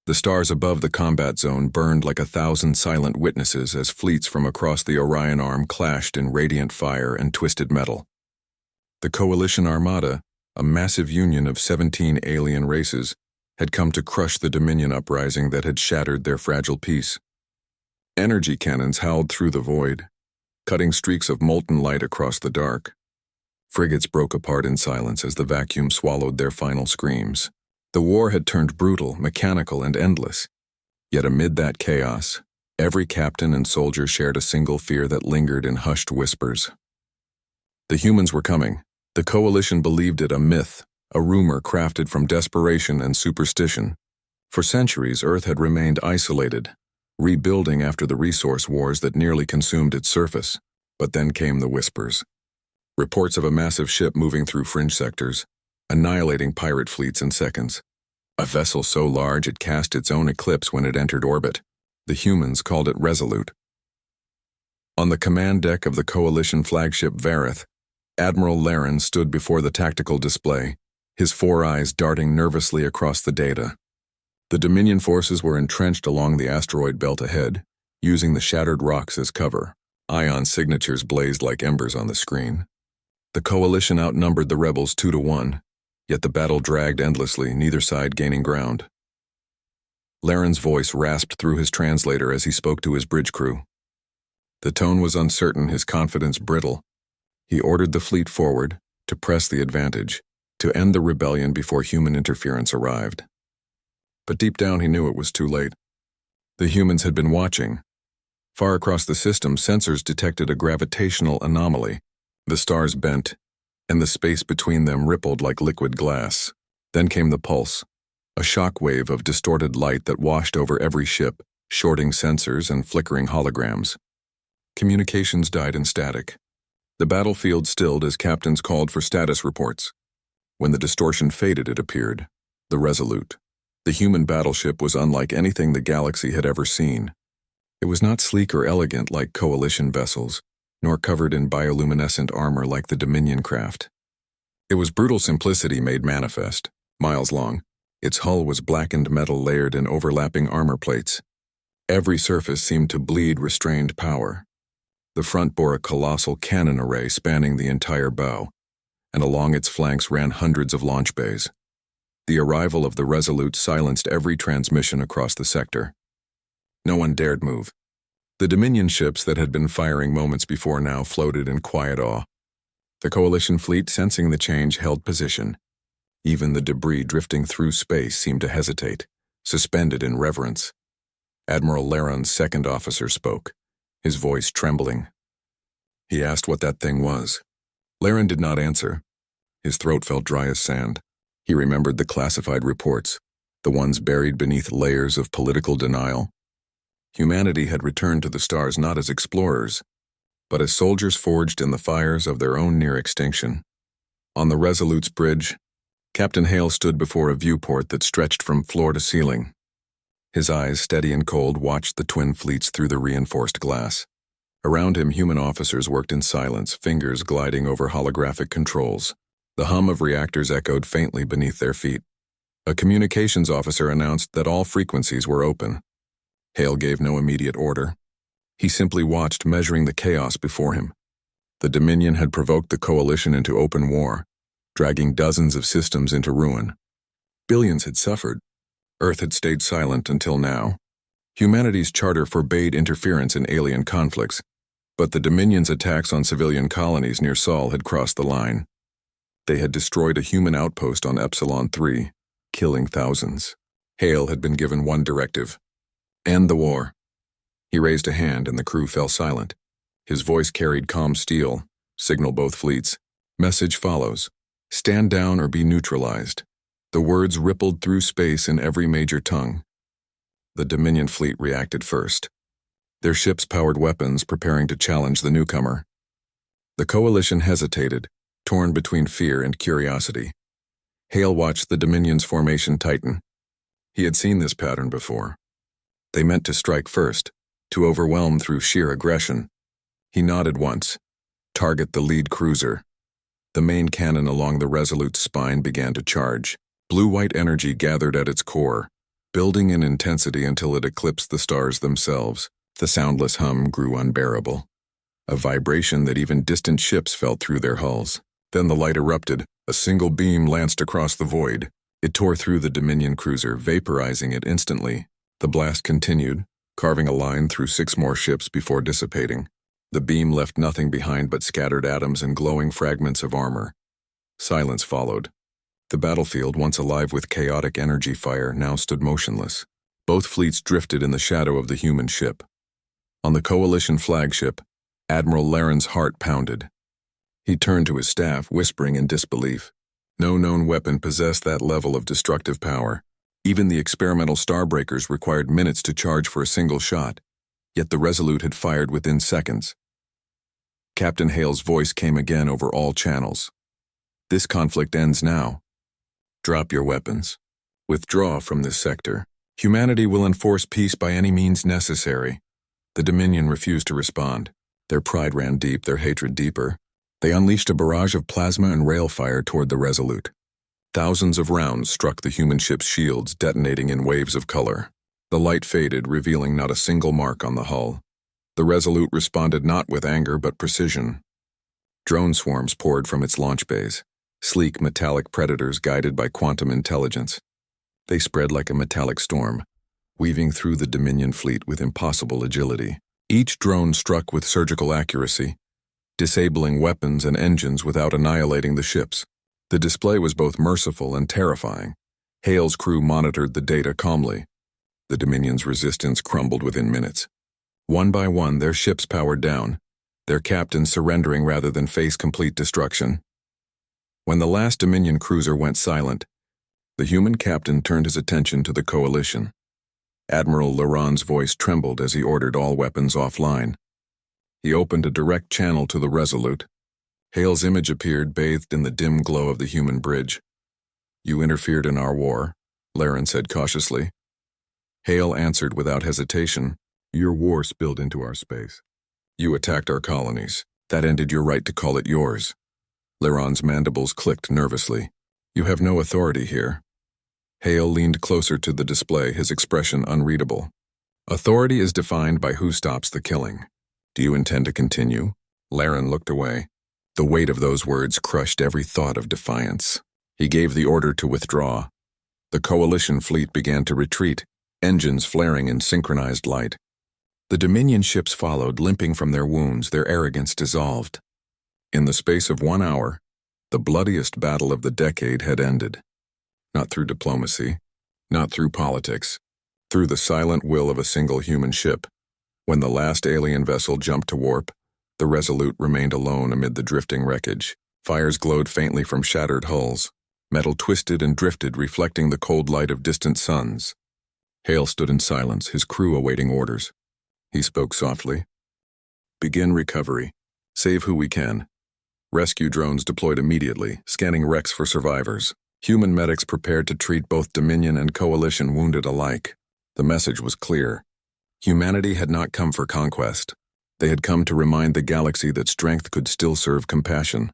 The stars above the combat zone burned like 1,000 silent witnesses as fleets from across the Orion Arm clashed in radiant fire and twisted metal. The Coalition Armada, a massive union of 17 alien races, had come to crush the Dominion uprising that had shattered their fragile peace. Energy cannons howled through the void, cutting streaks of molten light across the dark. Frigates broke apart in silence as the vacuum swallowed their final screams. The war had turned brutal, mechanical, and endless. Yet amid that chaos, every captain and soldier shared a single fear that lingered in hushed whispers. The humans were coming. The Coalition believed it a myth, a rumor crafted from desperation and superstition. For centuries, Earth had remained isolated, rebuilding after the resource wars that nearly consumed its surface. But then came the whispers. Reports of a massive ship moving through fringe sectors, annihilating pirate fleets in seconds. A vessel so large it cast its own eclipse when it entered orbit. The humans called it Resolute. On the command deck of the Coalition flagship Vareth, Admiral Laren stood before the tactical display, his 4 eyes darting nervously across the data. The Dominion forces were entrenched along the asteroid belt ahead, using the shattered rocks as cover. Ion signatures blazed like embers on the screen. The Coalition outnumbered the rebels 2-1, yet the battle dragged endlessly, neither side gaining ground. Laren's voice rasped through his translator as he spoke to his bridge crew. The tone was uncertain, his confidence brittle. He ordered the fleet forward, to press the advantage, to end the rebellion before human interference arrived. But deep down he knew it was too late. The humans had been watching. Far across the system, sensors detected a gravitational anomaly. The stars bent, and the space between them rippled like liquid glass. Then came the pulse, a shock wave of distorted light that washed over every ship, shorting sensors and flickering holograms. Communications died in static. The battlefield stilled as captains called for status reports. When the distortion faded, it appeared, the Resolute. The human battleship was unlike anything the galaxy had ever seen. It was not sleek or elegant like Coalition vessels, nor covered in bioluminescent armor like the Dominion craft. It was brutal simplicity made manifest, miles long. Its hull was blackened metal layered in overlapping armor plates. Every surface seemed to bleed restrained power. The front bore a colossal cannon array spanning the entire bow, and along its flanks ran hundreds of launch bays. The arrival of the Resolute silenced every transmission across the sector. No one dared move. The Dominion ships that had been firing moments before now floated in quiet awe. The Coalition fleet, sensing the change, held position. Even the debris drifting through space seemed to hesitate, suspended in reverence. Admiral Laren's second officer spoke, his voice trembling. He asked what that thing was. Laren did not answer. His throat felt dry as sand. He remembered the classified reports, the ones buried beneath layers of political denial. Humanity had returned to the stars not as explorers, but as soldiers forged in the fires of their own near extinction. On the Resolute's bridge, Captain Hale stood before a viewport that stretched from floor to ceiling. His eyes, steady and cold, watched the twin fleets through the reinforced glass. Around him, human officers worked in silence, fingers gliding over holographic controls. The hum of reactors echoed faintly beneath their feet. A communications officer announced that all frequencies were open. Hale gave no immediate order. He simply watched, measuring the chaos before him. The Dominion had provoked the Coalition into open war, dragging dozens of systems into ruin. Billions had suffered. Earth had stayed silent until now. Humanity's charter forbade interference in alien conflicts, but the Dominion's attacks on civilian colonies near Sol had crossed the line. They had destroyed a human outpost on Epsilon 3, killing thousands. Hale had been given one directive: end the war. He raised a hand and the crew fell silent. His voice carried calm steel. Signal both fleets. Message follows. Stand down or be neutralized. The words rippled through space in every major tongue. The Dominion fleet reacted first. Their ships powered weapons, preparing to challenge the newcomer. The Coalition hesitated, torn between fear and curiosity. Hale watched the Dominion's formation tighten. He had seen this pattern before. They meant to strike first, to overwhelm through sheer aggression. He nodded once. Target the lead cruiser. The main cannon along the Resolute's spine began to charge. Blue-white energy gathered at its core, building in intensity until it eclipsed the stars themselves. The soundless hum grew unbearable, a vibration that even distant ships felt through their hulls. Then the light erupted. A single beam lanced across the void. It tore through the Dominion cruiser, vaporizing it instantly. The blast continued, carving a line through 6 more ships before dissipating. The beam left nothing behind but scattered atoms and glowing fragments of armor. Silence followed. The battlefield, once alive with chaotic energy fire, now stood motionless. Both fleets drifted in the shadow of the human ship. On the Coalition flagship, Admiral Laren's heart pounded. He turned to his staff, whispering in disbelief. No known weapon possessed that level of destructive power. Even the experimental starbreakers required minutes to charge for a single shot, yet the Resolute had fired within seconds. Captain Hale's voice came again over all channels. This conflict ends now. Drop your weapons. Withdraw from this sector. Humanity will enforce peace by any means necessary. The Dominion refused to respond. Their pride ran deep, their hatred deeper. They unleashed a barrage of plasma and rail fire toward the Resolute. Thousands of rounds struck the human ship's shields, detonating in waves of color. The light faded, revealing not a single mark on the hull. The Resolute responded not with anger but precision. Drone swarms poured from its launch bays, sleek metallic predators guided by quantum intelligence. They spread like a metallic storm, weaving through the Dominion fleet with impossible agility. Each drone struck with surgical accuracy, disabling weapons and engines without annihilating the ships. The display was both merciful and terrifying. Hale's crew monitored the data calmly. The Dominion's resistance crumbled within minutes. One by one, their ships powered down, their captains surrendering rather than face complete destruction. When the last Dominion cruiser went silent, the human captain turned his attention to the Coalition. Admiral Laren's voice trembled as he ordered all weapons offline. He opened a direct channel to the Resolute. Hale's image appeared, bathed in the dim glow of the human bridge. "You interfered in our war," Laren said cautiously. Hale answered without hesitation, "Your war spilled into our space. You attacked our colonies. That ended your right to call it yours." Laren's mandibles clicked nervously. "You have no authority here." Hale leaned closer to the display, his expression unreadable. "Authority is defined by who stops the killing. Do you intend to continue?" Laren looked away. The weight of those words crushed every thought of defiance. He gave the order to withdraw. The Coalition fleet began to retreat, engines flaring in synchronized light. The Dominion ships followed, limping from their wounds, their arrogance dissolved. In the space of 1 hour, the bloodiest battle of the decade had ended. Not through diplomacy, not through politics, through the silent will of a single human ship. When the last alien vessel jumped to warp, the Resolute remained alone amid the drifting wreckage. Fires glowed faintly from shattered hulls. Metal twisted and drifted, reflecting the cold light of distant suns. Hale stood in silence, his crew awaiting orders. He spoke softly. "Begin recovery. Save who we can. Rescue drones deployed immediately, scanning wrecks for survivors. Human medics prepared to treat both Dominion and Coalition wounded alike." The message was clear. Humanity had not come for conquest. They had come to remind the galaxy that strength could still serve compassion.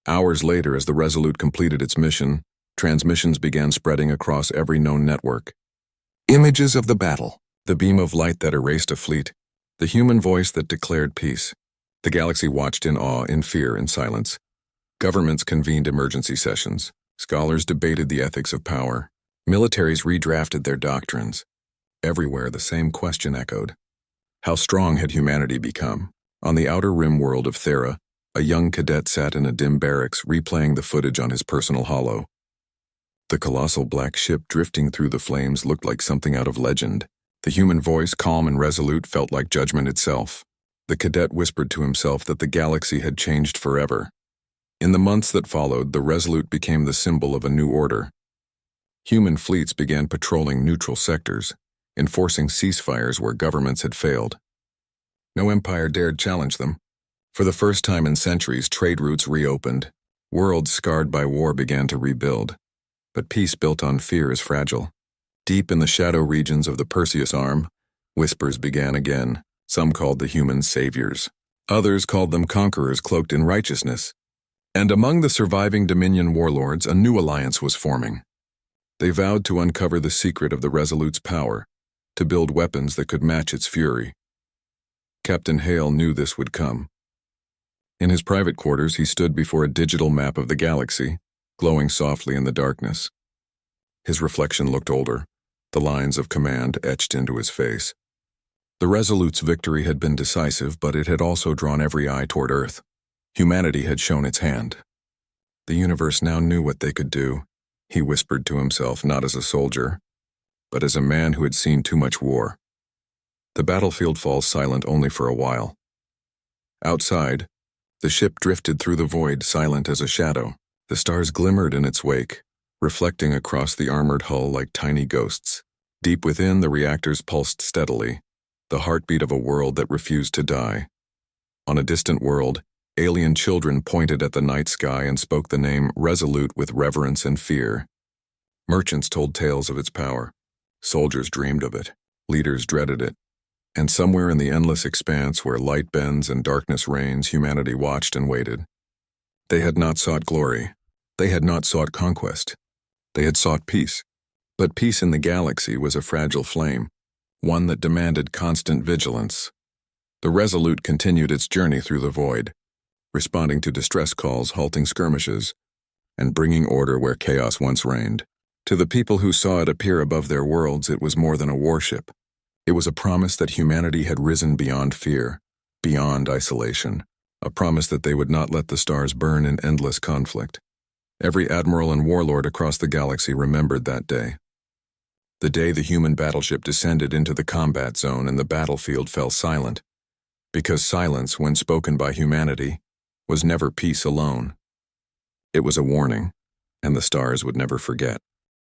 Hours later, as the Resolute completed its mission, transmissions began spreading across every known network. Images of the battle, the beam of light that erased a fleet, the human voice that declared peace. The galaxy watched in awe, in fear, in silence. Governments convened emergency sessions. Scholars debated the ethics of power. Militaries redrafted their doctrines. Everywhere, the same question echoed. How strong had humanity become? On the outer rim world of Thera, a young cadet sat in a dim barracks, replaying the footage on his personal holo. The colossal black ship drifting through the flames looked like something out of legend. The human voice, calm and resolute, felt like judgment itself. The cadet whispered to himself that the galaxy had changed forever. In the months that followed, the Resolute became the symbol of a new order. Human fleets began patrolling neutral sectors, enforcing ceasefires where governments had failed. No empire dared challenge them. For the first time in centuries, trade routes reopened. Worlds scarred by war began to rebuild. But peace built on fear is fragile. Deep in the shadow regions of the Perseus Arm, whispers began again. Some called the humans saviors. Others called them conquerors cloaked in righteousness. And among the surviving Dominion warlords, a new alliance was forming. They vowed to uncover the secret of the Resolute's power, to build weapons that could match its fury. Captain Hale knew this would come. In his private quarters, he stood before a digital map of the galaxy, glowing softly in the darkness. His reflection looked older, the lines of command etched into his face. The Resolute's victory had been decisive, but it had also drawn every eye toward Earth. Humanity had shown its hand. The universe now knew what they could do, he whispered to himself, not as a soldier, but as a man who had seen too much war. The battlefield falls silent only for a while. Outside, the ship drifted through the void, silent as a shadow. The stars glimmered in its wake, reflecting across the armored hull like tiny ghosts. Deep within, the reactors pulsed steadily, the heartbeat of a world that refused to die. On a distant world, alien children pointed at the night sky and spoke the name Resolute with reverence and fear. Merchants told tales of its power. Soldiers dreamed of it. Leaders dreaded it. And somewhere in the endless expanse where light bends and darkness reigns, humanity watched and waited. They had not sought glory. They had not sought conquest. They had sought peace. But peace in the galaxy was a fragile flame, one that demanded constant vigilance. The Resolute continued its journey through the void, responding to distress calls, halting skirmishes, and bringing order where chaos once reigned. To the people who saw it appear above their worlds, it was more than a warship. It was a promise that humanity had risen beyond fear, beyond isolation, a promise that they would not let the stars burn in endless conflict. Every admiral and warlord across the galaxy remembered that day. The day the human battleship descended into the combat zone and the battlefield fell silent, because silence, when spoken by humanity, was never peace alone. It was a warning, and the stars would never forget.